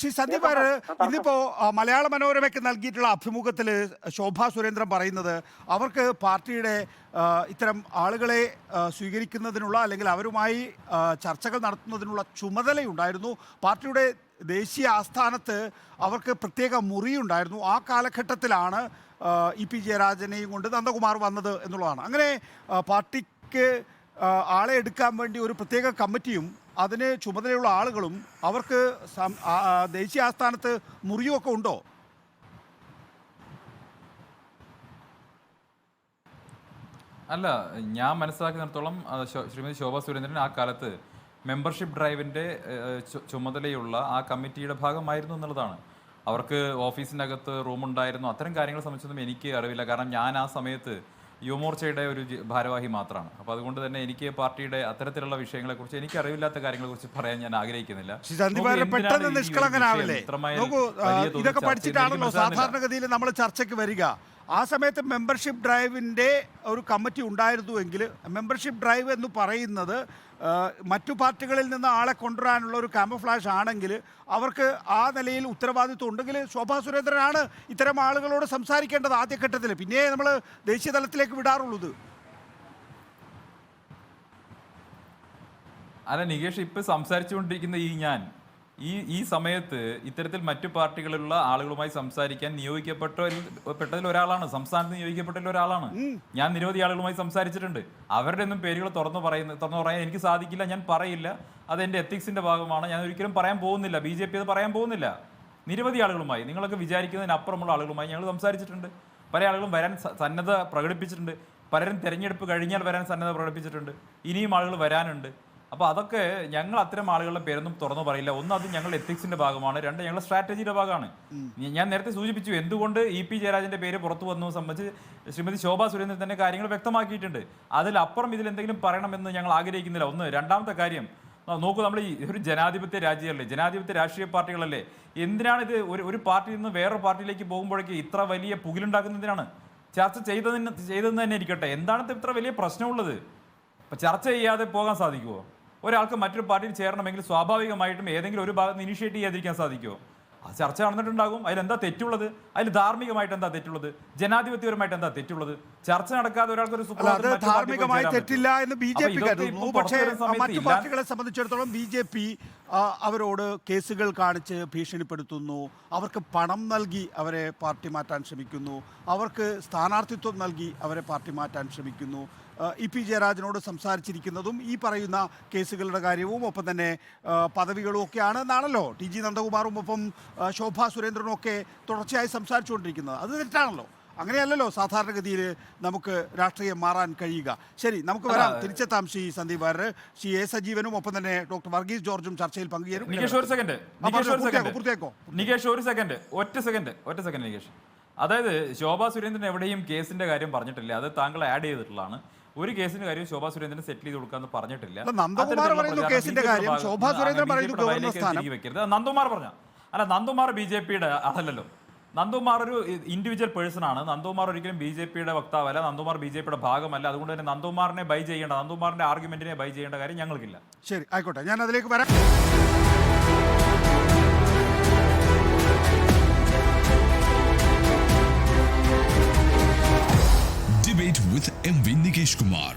ശ്രീ സന്ദീപ് ഇന്നിപ്പോ മലയാള മനോരമയ്ക്ക് നൽകിയിട്ടുള്ള അഭിമുഖത്തിൽ ശോഭാ സുരേന്ദ്രൻ പറയുന്നത് അവർക്ക് പാർട്ടിയുടെ ഇത്തരം ആളുകളെ സ്വീകരിക്കുന്നതിനുള്ള അല്ലെങ്കിൽ അവരുമായി ചർച്ചകൾ നടത്തുന്നതിനുള്ള ചുമതലയുണ്ടായിരുന്നു. പാർട്ടിയുടെ ദേശീയ ആസ്ഥാനത്ത് അവർക്ക് പ്രത്യേക മുറിയുണ്ടായിരുന്നു. ആ കാലഘട്ടത്തിലാണ് ഇ.പി. ജയരാജനെയും കൊണ്ട് നന്ദകുമാർ വന്നത് എന്നുള്ളതാണ്. അങ്ങനെ പാർട്ടിക്ക് ആളെ എടുക്കാൻ വേണ്ടി ഒരു പ്രത്യേക കമ്മിറ്റിയും അതിന് ചുമതലയുള്ള ആളുകളും അവർക്ക് ദേശീയ ആസ്ഥാനത്ത് മുറിയുമൊക്കെ ഉണ്ടോ? അല്ല, ഞാൻ മനസ്സിലാക്കുന്നിടത്തോളം ശ്രീമതി ശോഭാ സുരേന്ദ്രൻ ആ കാലത്ത് മെമ്പർഷിപ്പ് ഡ്രൈവിൻ്റെ ചുമതലയുള്ള ആ കമ്മിറ്റിയുടെ ഭാഗമായിരുന്നു എന്നുള്ളതാണ്. അവർക്ക് ഓഫീസിനകത്ത് റൂമുണ്ടായിരുന്നു. അത്തരം കാര്യങ്ങളെ സംബന്ധിച്ചൊന്നും എനിക്ക് അറിവില്ല. കാരണം ഞാൻ ആ സമയത്ത് യുവമോർച്ചയുടെ ഒരു ഭാരവാഹി മാത്രമാണ്. അപ്പോൾ അതുകൊണ്ട് തന്നെ എനിക്ക് പാർട്ടിയുടെ അത്തരത്തിലുള്ള വിഷയങ്ങളെക്കുറിച്ച് എനിക്ക് അറിവില്ലാത്ത കാര്യങ്ങളെക്കുറിച്ച് പറയാൻ ഞാൻ ആഗ്രഹിക്കുന്നില്ല. ഇതൊക്കെ പഠിച്ചിട്ടാണല്ലോ സാധാരണഗതിയിൽ നമ്മൾ ചർച്ചയ്ക്ക് വരിക. ആ സമയത്ത് മെമ്പർഷിപ്പ് ഡ്രൈവിൻ്റെ ഒരു കമ്മിറ്റി ഉണ്ടായിരുന്നുവെങ്കിൽ മെമ്പർഷിപ്പ് ഡ്രൈവ് എന്ന് പറയുന്നത് മറ്റു പാർട്ടികളിൽ നിന്ന് ആളെ കൊണ്ടുവരാനുള്ള ഒരു കാമഫ്ലാഷ് ആണെങ്കിൽ അവർക്ക് ആ നിലയിൽ ഉത്തരവാദിത്വം ഉണ്ടെങ്കിൽ ശോഭാ സുരേന്ദ്രനാണ് ഇത്തരം ആളുകളോട് സംസാരിക്കേണ്ടത് ആദ്യഘട്ടത്തിൽ. പിന്നെ നമ്മൾ ദേശീയ തലത്തിലേക്ക് വിടാറുള്ളത്. അല്ല നികേഷ്, ഇപ്പം സംസാരിച്ചുകൊണ്ടിരിക്കുന്ന ഈ സമയത്ത് ഇത്തരത്തിൽ മറ്റു പാർട്ടികളിലുള്ള ആളുകളുമായി സംസാരിക്കാൻ നിയോഗിക്കപ്പെട്ടതിൽ ഒരാളാണ്, സംസ്ഥാനത്ത് നിയോഗിക്കപ്പെട്ടതിൽ ഒരാളാണ്. ഞാൻ നിരവധി ആളുകളുമായി സംസാരിച്ചിട്ടുണ്ട്. അവരുടെ ഒന്നും പേരുകൾ തുറന്നു പറയാൻ എനിക്ക് സാധിക്കില്ല, ഞാൻ പറയില്ല. അതെൻ്റെ എത്തിക്സിൻ്റെ ഭാഗമാണ്. ഞാൻ ഒരിക്കലും പറയാൻ പോകുന്നില്ല. BJP അത് പറയാൻ പോകുന്നില്ല. നിരവധി ആളുകളുമായി, നിങ്ങളൊക്കെ വിചാരിക്കുന്നതിനപ്പുറമുള്ള ആളുകളുമായി ഞങ്ങൾ സംസാരിച്ചിട്ടുണ്ട്. പല ആളുകളും വരാൻ സന്നദ്ധ പ്രകടിപ്പിച്ചിട്ടുണ്ട്. പലരും തിരഞ്ഞെടുപ്പ് കഴിഞ്ഞാൽ വരാൻ സന്നദ്ധ പ്രകടിപ്പിച്ചിട്ടുണ്ട്. ഇനിയും ആളുകൾ വരാനുണ്ട്. അപ്പോൾ അതൊക്കെ ഞങ്ങൾ അത്തരം ആളുകളുടെ പേരൊന്നും തുറന്നു പറയില്ല. ഒന്ന്, അത് ഞങ്ങളുടെ എത്തിക്സിന്റെ ഭാഗമാണ്. രണ്ട്, ഞങ്ങളുടെ സ്ട്രാറ്റജിയുടെ ഭാഗമാണ്. ഞാൻ നേരത്തെ സൂചിപ്പിച്ചു എന്തുകൊണ്ട് ഇ.പി. ജയരാജന്റെ പേര് പുറത്തു വന്നത് സംബന്ധിച്ച് ശ്രീമതി ശോഭാ സുരേന്ദ്രൻ തന്നെ കാര്യങ്ങൾ വ്യക്തമാക്കിയിട്ടുണ്ട്. അതിലപ്പുറം ഇതിൽ എന്തെങ്കിലും പറയണമെന്ന് ഞങ്ങൾ ആഗ്രഹിക്കുന്നില്ല. ഒന്ന്. രണ്ടാമത്തെ കാര്യം നോക്കൂ, നമ്മൾ ഈ ഒരു ജനാധിപത്യ രാജ്യമല്ലേ, ജനാധിപത്യ രാഷ്ട്രീയ പാർട്ടികളല്ലേ, എന്തിനാണ് ഇത് ഒരു പാർട്ടിയിൽ നിന്ന് വേറൊരു പാർട്ടിയിലേക്ക് പോകുമ്പോഴേക്ക് ഇത്ര വലിയ പുകിലുണ്ടാക്കുന്നതിനാണ്? ചർച്ച ചെയ്തതെന്ന് തന്നെ ഇരിക്കട്ടെ, എന്താണ് ഇത്ര വലിയ പ്രശ്നമുള്ളത്? അപ്പം ചർച്ച ചെയ്യാതെ പോകാൻ സാധിക്കുമോ? ഒരാൾക്ക് മറ്റൊരു പാർട്ടിയിൽ ചേരണമെങ്കിൽ സ്വാഭാവികമായിട്ടും ഏതെങ്കിലും ഒരു ഭാഗത്ത് ഇനിഷ്യേറ്റ് ചെയ്യാതിരിക്കാൻ സാധിക്കുമോ? ആ ചർച്ച നടന്നിട്ടുണ്ടാകും. അതിലെന്താ തെറ്റുള്ളത്? അതിൽ ധാർമ്മികമായിട്ട് എന്താ തെറ്റുള്ളത്? ജനാധിപത്യപരമായിട്ട് എന്താ തെറ്റുള്ളത്? ചർച്ച നടക്കാതെ ഒരാൾക്കൊരു ധാർമ്മികമായി തെറ്റില്ല എന്ന് BJP കരുതുന്നു. പക്ഷേ മറ്റു പാർട്ടികളെ സംബന്ധിച്ചിടത്തോളം BJP അവരോട് കേസുകൾ കാണിച്ച് ഭീഷണിപ്പെടുത്തുന്നു, അവർക്ക് പണം നൽകി അവരെ പാർട്ടി മാറ്റാൻ ശ്രമിക്കുന്നു, അവർക്ക് സ്ഥാനാർത്ഥിത്വം നൽകി അവരെ പാർട്ടി മാറ്റാൻ ശ്രമിക്കുന്നു. ഇ.പി. ജയരാജനോട് സംസാരിച്ചിരിക്കുന്നതും ഈ പറയുന്ന കേസുകളുടെ കാര്യവും ഒപ്പം തന്നെ പദവികളും ഒക്കെയാണ് എന്നാണല്ലോ TG നന്ദകുമാറും ഒപ്പം ശോഭാ സുരേന്ദ്രനും ഒക്കെ തുടർച്ചയായി സംസാരിച്ചുകൊണ്ടിരിക്കുന്നത്. അത് തെറ്റാണല്ലോ. അങ്ങനെയല്ലല്ലോ സാധാരണഗതിയിൽ നമുക്ക് രാഷ്ട്രീയം മാറാൻ കഴിയുക. ശരി, നമുക്ക് വരാം, തിരിച്ചെത്താം. ശ്രീ സന്ദീപ് വാര്യർ, ശ്രീ എ സജീവനും ഒപ്പം തന്നെ ഡോക്ടർ വർഗീസ് ജോർജും ചർച്ചയിൽ പങ്കുചേരും. ഒറ്റ സെക്കൻഡ് നികേഷ്. അതായത് ശോഭാ സുരേന്ദ്രൻ എവിടെയും കേസിന്റെ കാര്യം പറഞ്ഞിട്ടില്ല. അത് താങ്കൾ ആഡ് ചെയ്തിട്ടുള്ളതാണ്. ഒരു കേസിന്റെ കാര്യം ശോഭാ സുരേന്ദ്രൻ സെറ്റിൽ ചെയ്ത് കൊടുക്കാന്ന് പറഞ്ഞിട്ടില്ല. നന്ദകുമാർ നന്ദകുമാർ BJPയുടെ അതല്ലല്ലോ. നന്ദകുമാർ ഒരു ഇൻഡിവിജ്വൽ പേഴ്സൺ ആണ്. നന്ദകുമാർ ഒരിക്കലും BJPയുടെ വക്താവല്ല. നന്ദകുമാർ BJPയുടെ ഭാഗമല്ല. അതുകൊണ്ട് തന്നെ നന്ദകുമാറിനെ ബൈ ചെയ്യേണ്ട, നന്ദകുമാറിന്റെ ആർഗ്യുമെന്റിനെ ബൈ ചെയ്യേണ്ട കാര്യം ഞങ്ങൾക്കില്ല. ശരി, ആയിക്കോട്ടെ, ഞാൻ അതിലേക്ക് വരാം. Debate with MV Nikesh Kumar.